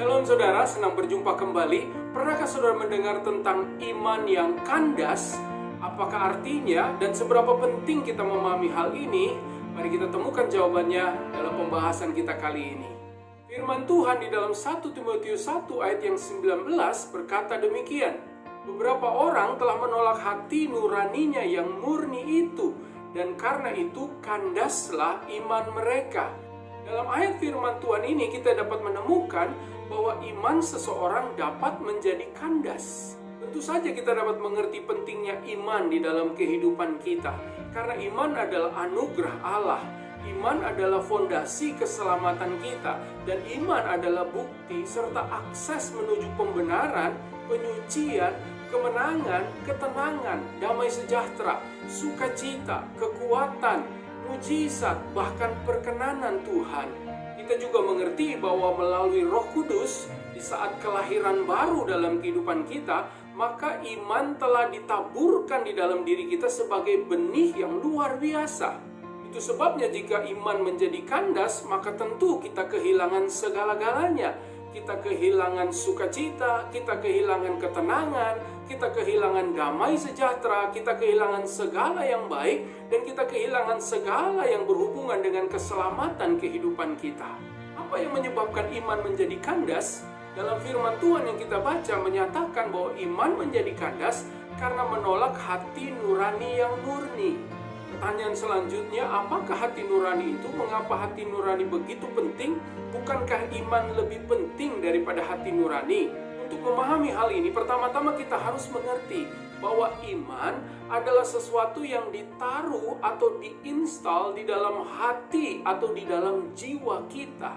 Shalom saudara, senang berjumpa kembali. Pernahkah saudara mendengar tentang iman yang kandas? Apakah artinya dan seberapa penting kita memahami hal ini? Mari kita temukan jawabannya dalam pembahasan kita kali ini. Firman Tuhan di dalam 1 Timotius 1 ayat yang 19 berkata demikian. Beberapa orang telah menolak hati nuraninya yang murni itu, dan karena itu kandaslah iman mereka. Dalam ayat firman Tuhan ini kita dapat menemukan bahwa iman seseorang dapat menjadi kandas. Tentu saja kita dapat mengerti pentingnya iman di dalam kehidupan kita. Karena iman adalah anugerah Allah. Iman adalah fondasi keselamatan kita. Dan iman adalah bukti serta akses menuju pembenaran, penyucian, kemenangan, ketenangan, damai sejahtera, sukacita, kekuatan, mujizat, bahkan perkenanan Tuhan. Kita juga mengerti bahwa melalui Roh Kudus, di saat kelahiran baru dalam kehidupan kita, maka iman telah ditaburkan di dalam diri kita sebagai benih yang luar biasa. Itu sebabnya jika iman menjadi kandas, maka tentu kita kehilangan segala-galanya. Kita kehilangan sukacita, kita kehilangan ketenangan, kita kehilangan damai sejahtera, kita kehilangan segala yang baik, dan kita kehilangan segala yang berhubungan dengan keselamatan kehidupan kita. Apa yang menyebabkan iman menjadi kandas? Dalam firman Tuhan yang kita baca menyatakan bahwa iman menjadi kandas karena menolak hati nurani yang murni. Pertanyaan selanjutnya, apakah hati nurani itu? Mengapa hati nurani begitu penting? Bukankah iman lebih penting daripada hati nurani? Untuk memahami hal ini, pertama-tama kita harus mengerti bahwa iman adalah sesuatu yang ditaruh atau diinstal di dalam hati atau di dalam jiwa kita.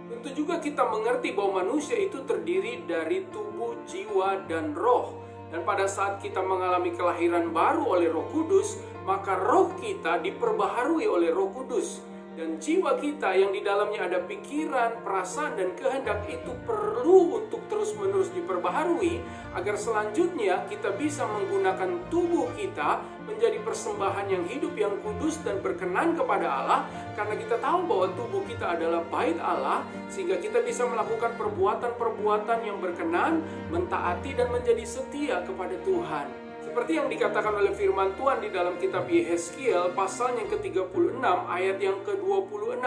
Tentu juga kita mengerti bahwa manusia itu terdiri dari tubuh, jiwa, dan roh. Dan pada saat kita mengalami kelahiran baru oleh Roh Kudus, maka roh kita diperbaharui oleh Roh Kudus. Dan jiwa kita yang di dalamnya ada pikiran, perasaan, dan kehendak itu perlu untuk terus-menerus diperbaharui agar selanjutnya kita bisa menggunakan tubuh kita menjadi persembahan yang hidup, yang kudus, dan berkenan kepada Allah. Karena kita tahu bahwa tubuh kita adalah bait Allah, sehingga kita bisa melakukan perbuatan-perbuatan yang berkenan, mentaati, dan menjadi setia kepada Tuhan. Seperti yang dikatakan oleh firman Tuhan di dalam kitab Yehezkiel pasal yang ke-36 ayat yang ke-26.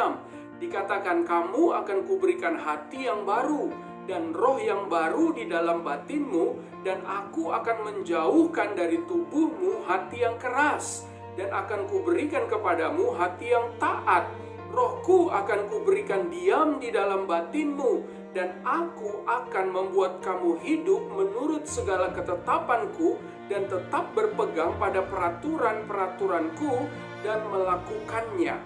Dikatakan, kamu akan kuberikan hati yang baru dan roh yang baru di dalam batinmu, dan aku akan menjauhkan dari tubuhmu hati yang keras, dan akan kuberikan kepadamu hati yang taat. Rohku akan kuberikan diam di dalam batinmu, dan aku akan membuat kamu hidup menurut segala ketetapanku dan tetap berpegang pada peraturan-peraturanku dan melakukannya.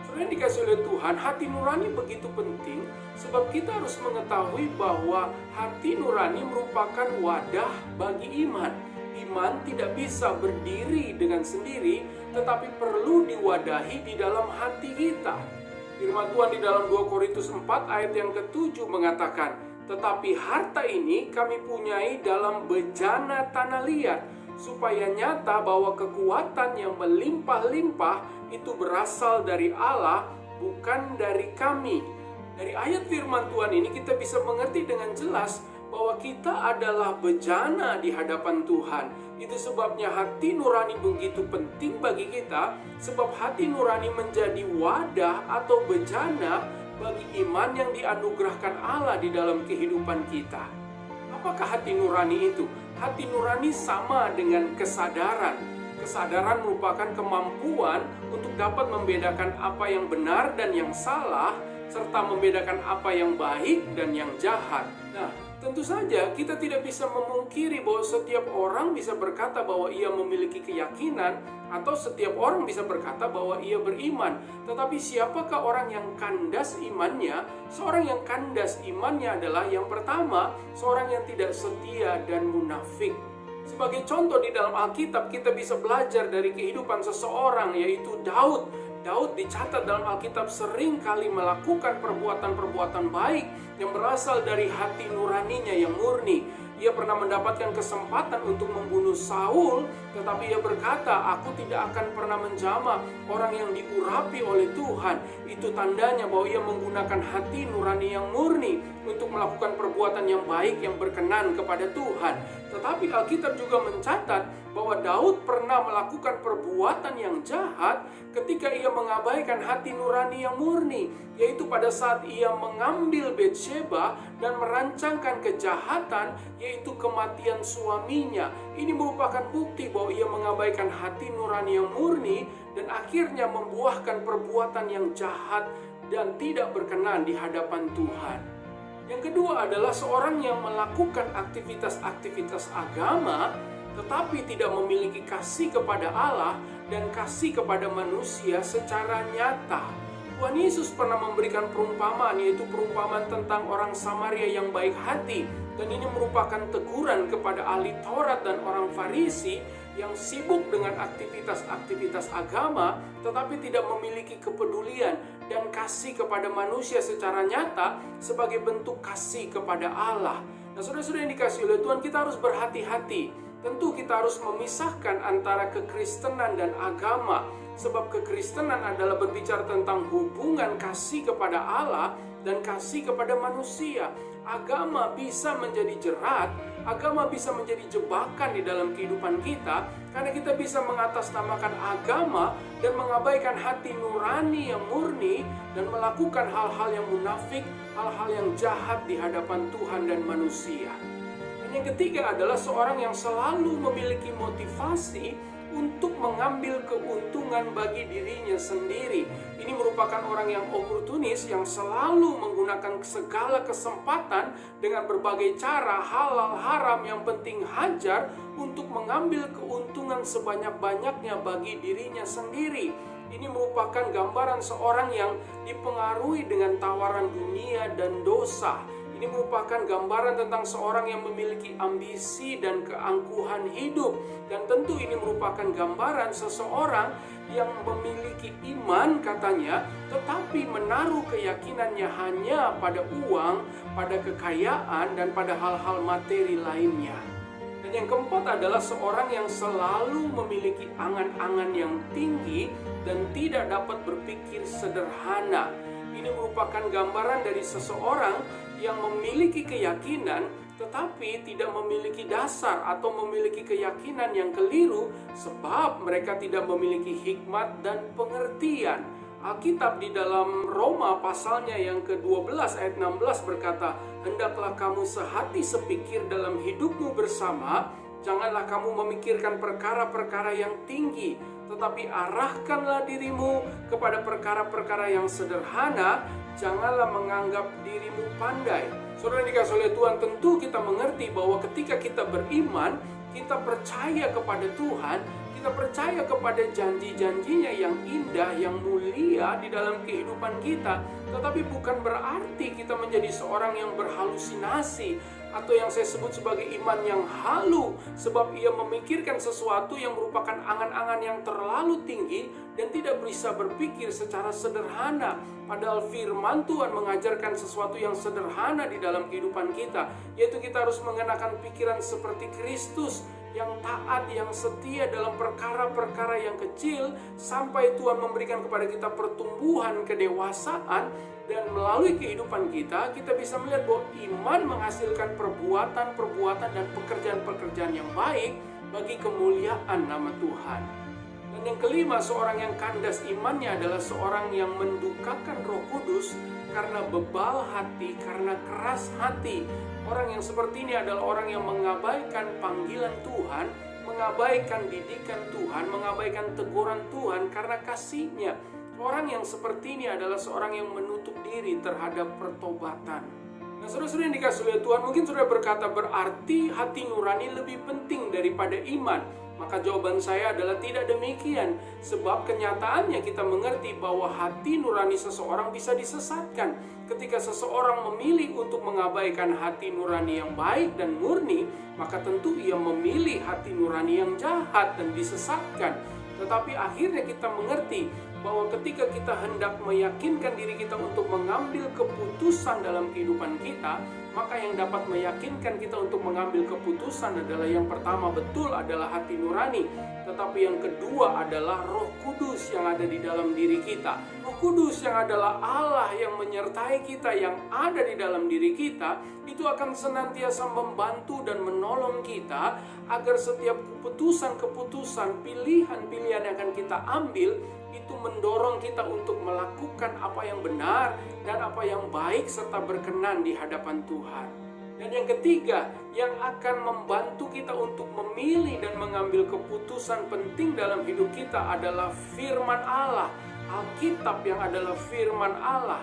Saudara yang dikasih oleh Tuhan, hati nurani begitu penting sebab kita harus mengetahui bahwa hati nurani merupakan wadah bagi iman. Iman tidak bisa berdiri dengan sendiri, tetapi perlu diwadahi di dalam hati kita. Firman Tuhan di dalam 2 Korintus 4 ayat yang ke-7 mengatakan, tetapi harta ini kami punyai dalam bejana tanah liat, supaya nyata bahwa kekuatan yang melimpah-limpah itu berasal dari Allah, bukan dari kami. Dari ayat firman Tuhan ini kita bisa mengerti dengan jelas bahwa kita adalah bejana di hadapan Tuhan. Itu sebabnya hati nurani begitu penting bagi kita, sebab hati nurani menjadi wadah atau bejana bagi iman yang dianugerahkan Allah di dalam kehidupan kita. Apakah hati nurani itu? Hati nurani sama dengan kesadaran. Kesadaran merupakan kemampuan untuk dapat membedakan apa yang benar dan yang salah, serta membedakan apa yang baik dan yang jahat. Nah, tentu saja kita tidak bisa memungkiri bahwa setiap orang bisa berkata bahwa ia memiliki keyakinan, atau setiap orang bisa berkata bahwa ia beriman. Tetapi siapakah orang yang kandas imannya? Seorang yang kandas imannya adalah yang pertama, seorang yang tidak setia dan munafik. Sebagai contoh di dalam Alkitab kita bisa belajar dari kehidupan seseorang, yaitu Daud. Daud dicatat dalam Alkitab sering kali melakukan perbuatan-perbuatan baik yang berasal dari hati nuraninya yang murni. Ia pernah mendapatkan kesempatan untuk membunuh Saul, tetapi ia berkata, aku tidak akan pernah menjamah orang yang diurapi oleh Tuhan. Itu tandanya bahwa ia menggunakan hati nurani yang murni untuk melakukan perbuatan yang baik yang berkenan kepada Tuhan. Tetapi Alkitab juga mencatat bahwa Daud pernah melakukan perbuatan yang jahat ketika ia mengabaikan hati nurani yang murni, yaitu pada saat ia mengambil Batsheba dan merancangkan kejahatan, yaitu kematian suaminya. Ini merupakan bukti bahwa ia mengabaikan hati nurani yang murni dan akhirnya membuahkan perbuatan yang jahat dan tidak berkenan di hadapan Tuhan. Yang kedua adalah seorang yang melakukan aktivitas-aktivitas agama tetapi tidak memiliki kasih kepada Allah dan kasih kepada manusia secara nyata. Tuhan Yesus pernah memberikan perumpamaan, yaitu perumpamaan tentang orang Samaria yang baik hati, dan ini merupakan teguran kepada ahli Taurat dan orang Farisi yang sibuk dengan aktivitas-aktivitas agama tetapi tidak memiliki kepedulian dan kasih kepada manusia secara nyata sebagai bentuk kasih kepada Allah. Nah, saudara-saudara yang dikasihi oleh Tuhan, kita harus berhati-hati. Tentu kita harus memisahkan antara kekristenan dan agama, sebab kekristenan adalah berbicara tentang hubungan kasih kepada Allah dan kasih kepada manusia. Agama bisa menjadi jerat, agama bisa menjadi jebakan di dalam kehidupan kita, karena kita bisa mengatasnamakan agama dan mengabaikan hati nurani yang murni dan melakukan hal-hal yang munafik, hal-hal yang jahat di hadapan Tuhan dan manusia. Yang ketiga adalah seorang yang selalu memiliki motivasi untuk mengambil keuntungan bagi dirinya sendiri. Ini merupakan orang yang oportunis yang selalu menggunakan segala kesempatan dengan berbagai cara halal haram yang penting hajar untuk mengambil keuntungan sebanyak-banyaknya bagi dirinya sendiri. Ini merupakan gambaran seorang yang dipengaruhi dengan tawaran dunia dan dosa. Ini merupakan gambaran tentang seorang yang memiliki ambisi dan keangkuhan hidup. Dan tentu ini merupakan gambaran seseorang yang memiliki iman katanya, tetapi menaruh keyakinannya hanya pada uang, pada kekayaan, dan pada hal-hal materi lainnya. Dan yang keempat adalah seorang yang selalu memiliki angan-angan yang tinggi dan tidak dapat berpikir sederhana. Ini merupakan gambaran dari seseorang yang memiliki keyakinan tetapi tidak memiliki dasar atau memiliki keyakinan yang keliru sebab mereka tidak memiliki hikmat dan pengertian. Alkitab di dalam Roma pasalnya yang ke-12 ayat 16 berkata, "Hendaklah kamu sehati sepikir dalam hidupmu bersama, janganlah kamu memikirkan perkara-perkara yang tinggi, tetapi arahkanlah dirimu kepada perkara-perkara yang sederhana, janganlah menganggap dirimu pandai." Saudara yang dikasihi oleh Tuhan, tentu kita mengerti bahwa ketika kita beriman, kita percaya kepada Tuhan, kita percaya kepada janji-janjinya yang indah, yang mulia di dalam kehidupan kita. Tetapi bukan berarti kita menjadi seorang yang berhalusinasi atau yang saya sebut sebagai iman yang halu, sebab ia memikirkan sesuatu yang merupakan angan-angan yang terlalu tinggi dan tidak bisa berpikir secara sederhana. Padahal firman Tuhan mengajarkan sesuatu yang sederhana di dalam kehidupan kita, yaitu kita harus mengenakan pikiran seperti Kristus, yang taat, yang setia dalam perkara-perkara yang kecil, sampai Tuhan memberikan kepada kita pertumbuhan kedewasaan. Dan melalui kehidupan kita bisa melihat bahwa iman menghasilkan perbuatan-perbuatan dan pekerjaan-pekerjaan yang baik bagi kemuliaan nama Tuhan. Dan yang kelima, seorang yang kandas imannya adalah seorang yang mendukakan Roh Kudus karena bebal hati, karena keras hati. Orang yang seperti ini adalah orang yang mengabaikan panggilan Tuhan, mengabaikan didikan Tuhan, mengabaikan teguran Tuhan karena kasih-Nya. Orang yang seperti ini adalah seorang yang menutup diri terhadap pertobatan. Nah, saudara-saudara yang dikasihi oleh Tuhan, mungkin saudara berkata, berarti hati nurani lebih penting daripada iman. Maka jawaban saya adalah tidak demikian. Sebab kenyataannya kita mengerti bahwa hati nurani seseorang bisa disesatkan. Ketika seseorang memilih untuk mengabaikan hati nurani yang baik dan murni, maka tentu ia memilih hati nurani yang jahat dan disesatkan. Tetapi akhirnya kita mengerti bahwa ketika kita hendak meyakinkan diri kita untuk mengambil keputusan dalam kehidupan kita, maka yang dapat meyakinkan kita untuk mengambil keputusan adalah yang pertama betul adalah hati nurani, tetapi yang kedua adalah Roh Kudus yang ada di dalam diri kita. Roh Kudus yang adalah Allah yang menyertai kita, yang ada di dalam diri kita, itu akan senantiasa membantu dan menolong kita agar setiap keputusan-keputusan, pilihan-pilihan yang akan kita ambil itu mendorong kita untuk melakukan apa yang benar dan apa yang baik serta berkenan di hadapan Tuhan. Dan yang ketiga, yang akan membantu kita untuk memilih dan mengambil keputusan penting dalam hidup kita adalah firman Allah, Alkitab yang adalah firman Allah.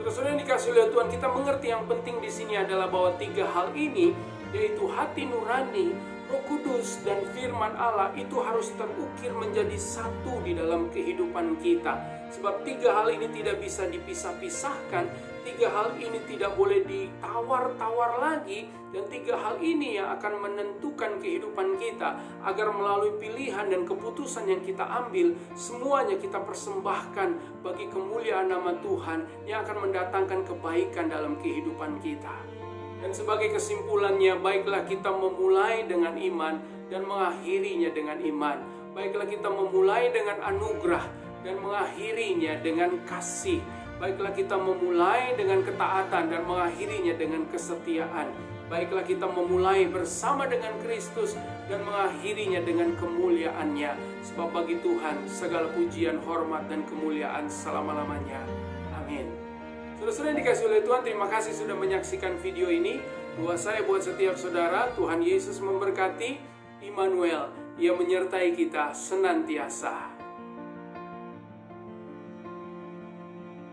Saudara-saudara yang dikasihi oleh Tuhan, kita mengerti yang penting di sini adalah bahwa tiga hal ini, yaitu hati nurani, Roh Kudus, dan firman Allah itu harus terukir menjadi satu di dalam kehidupan kita. Sebab tiga hal ini tidak bisa dipisah-pisahkan, tiga hal ini tidak boleh ditawar-tawar lagi, dan tiga hal ini yang akan menentukan kehidupan kita agar melalui pilihan dan keputusan yang kita ambil, semuanya kita persembahkan bagi kemuliaan nama Tuhan yang akan mendatangkan kebaikan dalam kehidupan kita. Dan sebagai kesimpulannya, baiklah kita memulai dengan iman dan mengakhirinya dengan iman. Baiklah kita memulai dengan anugerah dan mengakhirinya dengan kasih. Baiklah kita memulai dengan ketaatan dan mengakhirinya dengan kesetiaan. Baiklah kita memulai bersama dengan Kristus dan mengakhirinya dengan kemuliaannya. Sebab bagi Tuhan segala pujian, hormat, dan kemuliaan selama-lamanya. Amin. Saudara-saudara yang dikasihi oleh Tuhan, terima kasih sudah menyaksikan video ini. Doa saya buat setiap saudara, Tuhan Yesus memberkati. Immanuel, Ia menyertai kita senantiasa.